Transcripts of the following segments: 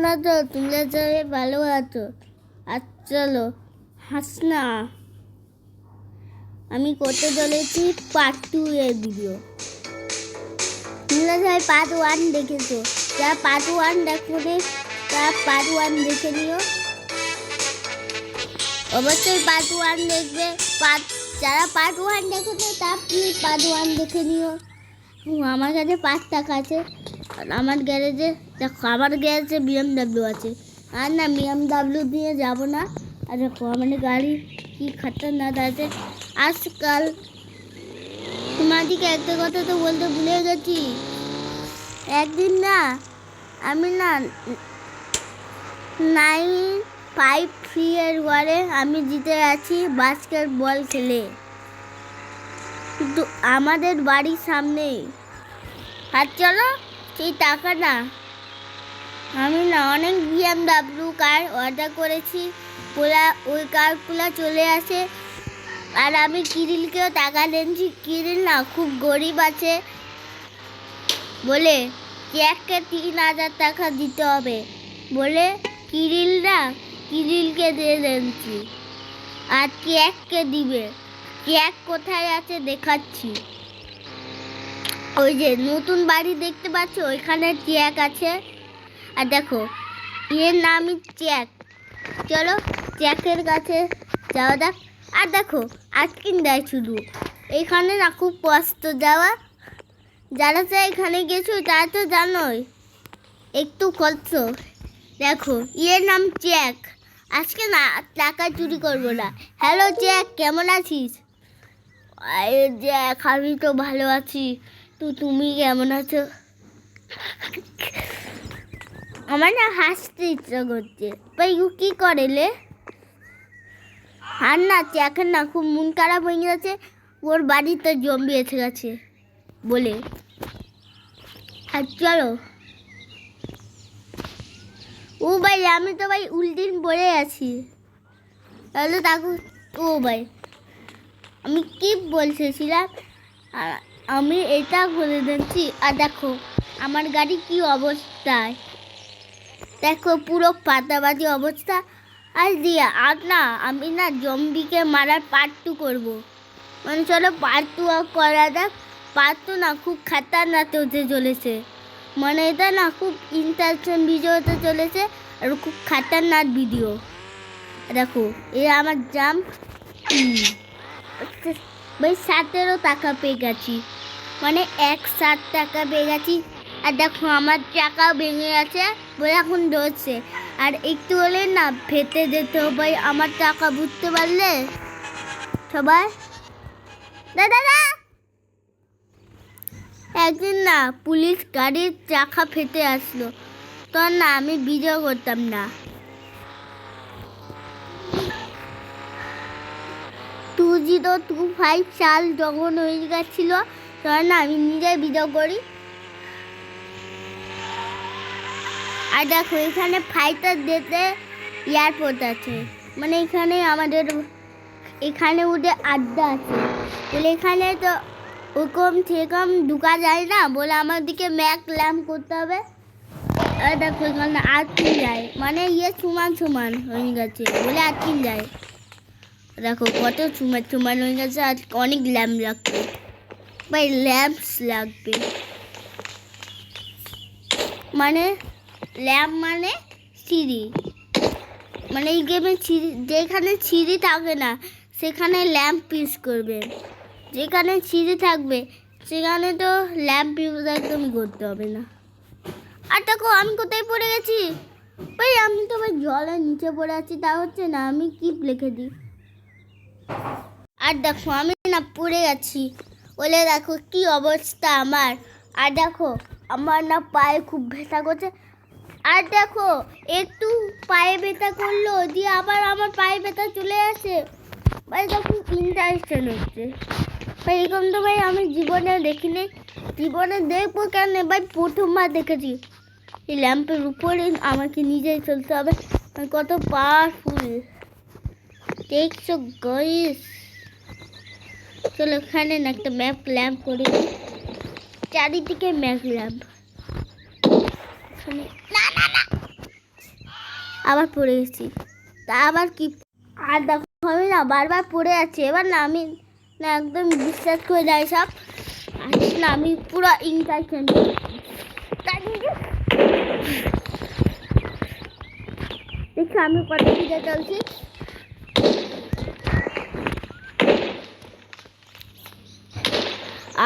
না তো তোমরা যাবে ভালো আছো। আর চলো হাস না, আমি করতে চলেছি পার্ট 2 এর ভিডিও। তোমরা সবাই পার্ট 1 দেখেছো, যারা পার্ট 1 দেখো নি তারা পার্ট 1 দেখে নিও। অবশ্যই পার্ট 1 দেখবে। যারা পার্ট 1 দেখো না তারা প্লিজ পার্ট 1 দেখে নিও। আমার কাছে 5 টাকা আছে। আর আমার গ্যারেজে দেখো, আমার গ্যারেজে BMW আছে। আর না, BMW দিয়ে যাব না। আর দেখো আমার গাড়ি কি খতরনাক আছে আজকাল। তোমাদেরকে একটা কথা তো বলতে ভুলে গেছি। একদিন না আমি না 953 এর ওয়ারে আমি জিতে আছি বাস্কেটবল খেলে, কিন্তু আমাদের বাড়ির সামনে। আর চলো সেই টাকা না, আমি না অনেক BMW কার অর্ডার করেছি, ওই কারগুলো চলে আসে। আর আমি কিরিলকেও টাকা দিয়েছি। কিরিল না খুব গরিব আছে বলে ক্যাককে 3000 টাকা দিতে হবে বলে কিরিলকে দিয়ে দিয়েছি। আর ক্যাককে দিবে। ক্যাক কোথায় আছে দেখাচ্ছি। ওই যে নতুন বাড়ি দেখতে পাচ্ছ ওইখানে চ্যাক আছে। আর দেখো এর নামই চ্যাক। চলো চ্যাকের কাছে যাওয়া যাক। আর দেখো আটকিন দেয় শুধু। এইখানে না খুব কষ্ট যাওয়া। যারা এখানে গেছো তারা তো জানোই একটু কষ্ট। দেখো এর নাম চ্যাক। আজকে না টাকা চুরি করবো না। হ্যালো চ্যাক, কেমন আছিস? আরে জ্যাক, আমি তো ভালো আছি। তো তুমি কেমন আছো? আমার না হাসতে ইচ্ছা করছে। ভাই ও কি করে লে? আর না চ্যাকের না খুব মন খারাপ হয়ে গেছে। ওর বাড়িতে জম্বি এসে গেছে বলে। আর চলো। ও ভাই, আমি তো ভাই উল্টিন পড়ে আছি। তাহলে দেখো। ও ভাই, আমি কি বলতেছিলাম, আমি এটা বলে দিচ্ছি। আর দেখো আমার গাড়ি কি অবস্থায়, দেখো পুরো পাতাবাজি অবস্থা। আর দিয়ে আর না আমি না জম্বিকে মারার পার্ট 2 করবো। মানে চলো পার্ট 2 করা যাক। পার্ট 2 না খুব খাতারনাক হতে চলেছে। মানে এটা না খুব ইন্টারেস্টিং ভিডিও হতে চলেছে আর খুব খাতারনাক ভিডিও। দেখো এ আমার জাম ভাই 17 টাকা পেয়ে গেছি, মানে 107 টাকা পেয়ে গেছি। আর দেখো আমার চাকা ভেঙে গেছে বলে এখন ধরছে। আর একটু হলে না ফেটে যেত ভাই আমার টাকা, বুঝতে পারলে সবাই? দাদা একদিন না পুলিশ গাড়ির চাকা ফেটে আসলো, তখন না আমি ভিডিও করতাম না। 2025 সাল যখন হয়ে গেছিল তখন আমি নিজেই ভিডিও করি। আর দেখো এখানে ফাইটার যেতে এয়ারপোর্ট আছে, মানে এখানে আমাদের এখানে ওদের আড্ডা আছে বলে এখানে তো ওরকম সেরকম ঢুকা যায় না বলে আমাদেরকে ম্যাক ল্যাম্প করতে হবে। আর দেখো এখানে আটকিন যায়, মানে সমান হয়ে গেছে বলে আটকিন যায়। দেখো কত সমান হয়ে গেছে। আর অনেক ল্যাম্প লাগবে ভাই, ল্যাম্পস লাগবে। মানে ল্যাম্প মানে সিঁড়ি, মানে এই গেমে যেখানে সিঁড়ি থাকে না সেখানে ল্যাম্প ইউজ করবে। যেখানে সিঁড়ি থাকবে সেখানে তো ল্যাম্প ইউজ একদম করতে হবে না। আর দেখো আমি কোথায় পড়ে গেছি ভাই, আমি তো ভাই জলের নিচে পড়ে আছি। তা হচ্ছে না, আমি কি লিখে দিই। আর দেখো আমি না পড়ে গেছি বলে দেখো কি অবস্থা আমার। আর দেখো আমার না পায়ে খুব ব্যথা করছে। আর দেখো একটু পায়ে ব্যথা করলো দিয়ে আবার আমার পায়ে ব্যথা চলে আসে ভাই, তখন ইন্টারেস্টিং হচ্ছে ভাই। এরকম তো ভাই আমি জীবনে দেখিনি। জীবনে দেখবো কেন ভাই, প্রথমবার দেখেছি। এই ল্যাম্পের উপরে আমাকে নিজেই চলতে হবে, কত পাওয়ারফুল দেখছো গাইস। চলো এখানে না একটা ম্যাপ ল্যাম্প করে দিই, চারিদিকে ম্যাপ ল্যাম্প। না না না আবার পড়ে গেছি, তা আবার কি, আর দেখো আমি না বারবার পড়ে যাচ্ছি। এবার না আমি না একদম বিশ্বাস করে যাই সব, আর না আমি পুরো ইনফেকশন দেখছি আমি কত দিকে চলছি।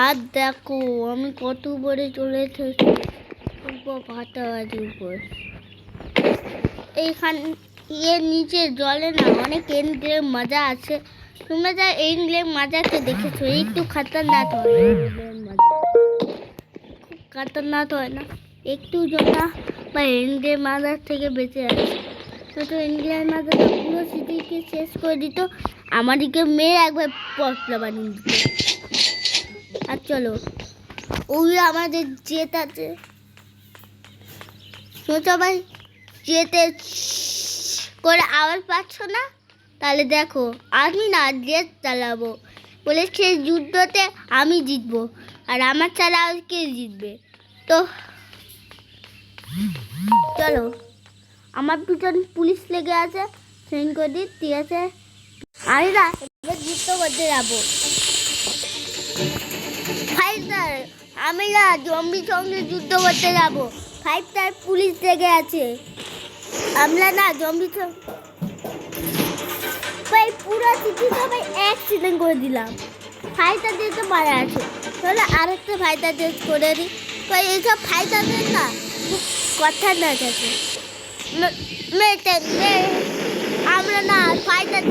আর দেখো আমি কত উপরে চলে এসেছি, ভাটাবাড়ির উপর। এইখানে এর নিচে জলে না অনেক এনগ্লেম মজা আছে। তোমরা যা এনগ্লেম মজাকে দেখেছো, একটু খতরনাক হয়, খুব খতরনাক হয় না একটু জনা বা এনগ্লেম মাজার থেকে বেঁচে আছে। তো এনগ্লেম মাজারটা পুরো সিটিকে শেষ করে দিত, আমাদেরকে মেয়ে একবার পটলা বানিয়ে দিত। আর চলো ওই আমাদের জেত আছে, সবাই জেতে করে আওয়াজ পাচ্ছ না? তাহলে দেখো আমি না জেট চালাবো বলে সেই যুদ্ধতে আমি জিতবো, আর আমার ছাড়া আর কে জিতবে? তো চলো, আমার পিছন পুলিশ লেগে আছে, ট্রেন করে দিই, ঠিক আছে? আমি না এবার যুদ্ধ করতে যাবো। ফাইটার, আমি না জম্বির সঙ্গে যুদ্ধ করতে যাবো। ফাইটার পুলিশ লেগে আছে, আমরা না জম্বি ভাই পুরো সিটিটা ভাই অ্যাক্সিডেন্ট করে দিলাম। ফাইটার দিয়ে তো মারা আছে, তাহলে আরেকটা ফাইটার দিয়ে করে দিই। ভাই এইসব ফাইটারদের না খুব কথা না থাকে। আমরা না ফাইটার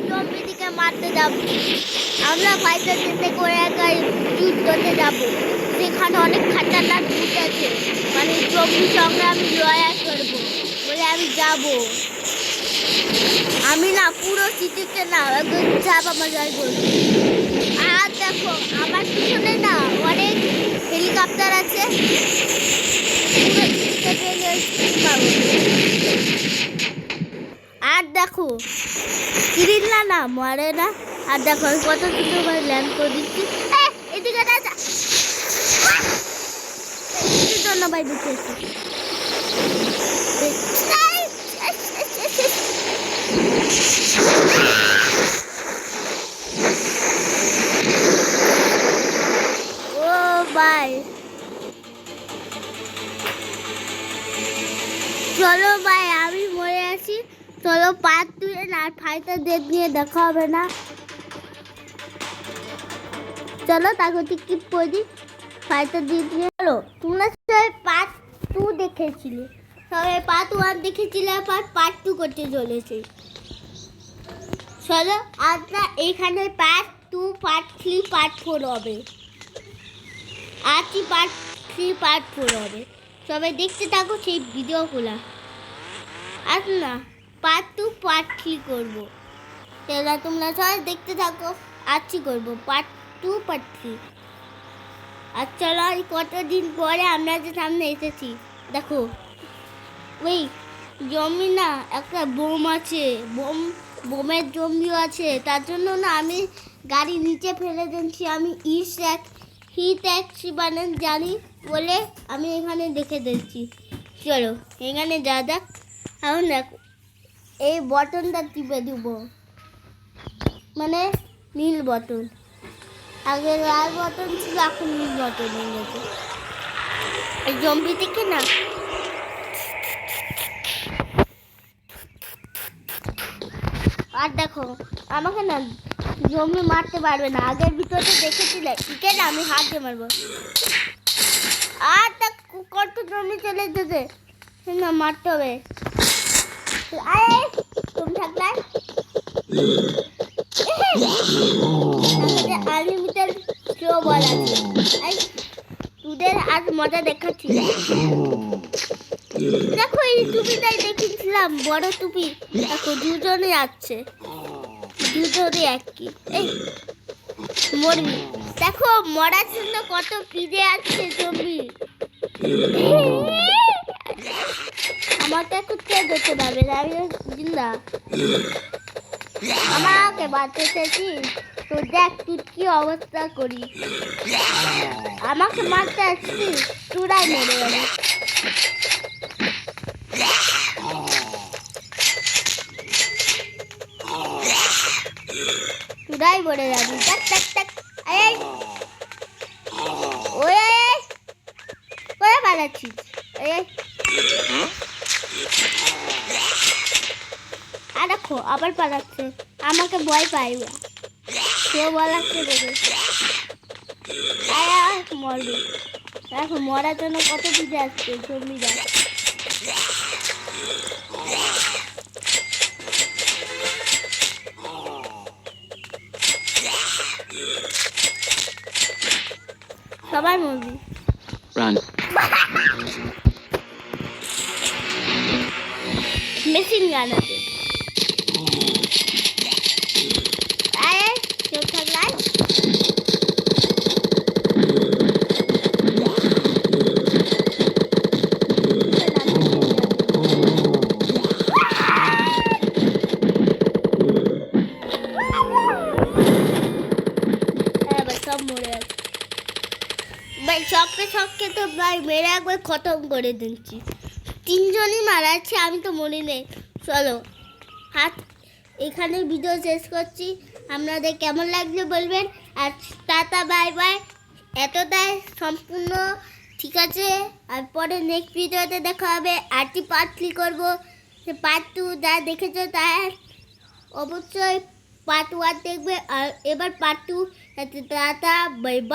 জম্বি দিকে মারতে যাবো, আমরা ফাইটার দিতে করে একাই যুদ্ধতে যাবো, সেখানে অনেক খাতারনাক ভূত আছে, মানে জম্বির সঙ্গে আমি লড়াই করবো বলে আমি যাবো। আমি না পুরো সিটিতে না একদম চাপা মজাই করবো। আর দেখো আমার পিছনে না অনেক হেলিকপ্টার আছে, আর দেখো কিরিল্লা না মরে না। আর দেখো কত সুন্দর করে ল্যান্ড করে দিচ্ছি। এদিকে জন্য ভাই বুঝে ও ভাই, চলো ভাই আমি মরে আছি, চলো পার্ট 2 আর ফাইটার ডেট নিয়ে দেখা হবে না। চলো তাকে টিকিট করে দিই, ফাইটার ডেট নিয়ে। চলো তোমরা সবাই পার্ট 2 দেখেছিলে, সবাই পার্ট 1 দেখেছিলে, পার্ট 2 করতে চলেছে। চলো আজটা এইখানে পার্ট 2, পার্ট 3, পার্ট 4 হবে, আজই পার্ট 3, পার্ট 4 হবে। সবাই দেখতে থাকো সেই ভিডিওগুলো, আর না পার্ট 2, পার্ট 3 করবো। তাহলে তোমরা সবাই দেখতে থাকো, আজই করবো পার্ট 2, পার্ট 3। আর চলো আর কতদিন পরে আমরা যে সামনে এসেছি, দেখো ওই জমি না একটা বোম আছে, বোমের জমিও আছে, তার জন্য না আমি গাড়ি নিচে ফেলে দিচ্ছি। আমি হিট বানান জানি বলে আমি এখানে দেখে দিচ্ছি। চলো এখানে যা যাক। এখন দেখো এই বটনটা টিপে দিব, মানে নীল বটন, আগে লাল বটন ছিল, এখন নীল বটন হয়ে গেছে। এই জম্বি থেকে না আর দেখো আমাকে না জম্বি মারতে পারবে না, আগের ভিতরে দেখেছিলে ঠিক আছে, আমি হাত দিয়ে মারবো। আর তা কত জম্বি চলে যেতে না মারতে হবে। তুমি থাকলে আনলিমিটেড শো বল আছে, তোদের আজ মজা দেখাচ্ছি। দেখো এই টুপিটাই দেখেছিলাম, বড় টুপি, দেখো দুজনে যাচ্ছে, দুজনে একই। এই মরবি, দেখো মরার জন্য কত পিড়ে আছে জম্বি। আমাকে একটু কে যেতে পারবে, আমি জিন্দা, আমাকে বাঁচাতেছিস তো দেখ তুই কি অবস্থা করি। আমাকে মারতে আসছিস, তোরাই মেরে যাবে। পুরাই মরে যাবি। টাক টাক টাক। এই ওই কোথায় পালাচ্ছিস? এই আর দেখো আবার পালাচ্ছে, আমাকে ভয় পাইবে, কেউ বলাচ্ছে দেখে মরবে। দেখো মরার জন্য কত দিতে আসছে জমিরা। সবাই মরবি। মেশিন গান আছে। কেউ থাকলে সব মরে আছে ভাই। ছককে তো ভাই মেরে একবার খতম করে দিচ্ছি। তিনজনই মারা আছে, আমি তো মনে নেই। চলো এখানে ভিডিও শেষ করছি। আপনাদের কেমন লাগলো বলবেন। আর টাটা বাই বাই। এতটাই সম্পূর্ণ ঠিক আছে। আর পরে নেক্সট ভিডিওতে দেখা হবে। আরটি পার্ট 3 করবো। পার্ট 2 যা দেখেছো তার অবশ্যই পার্ট 1 দেখবে। আর এবার পার্ট 2। Tata bye bye.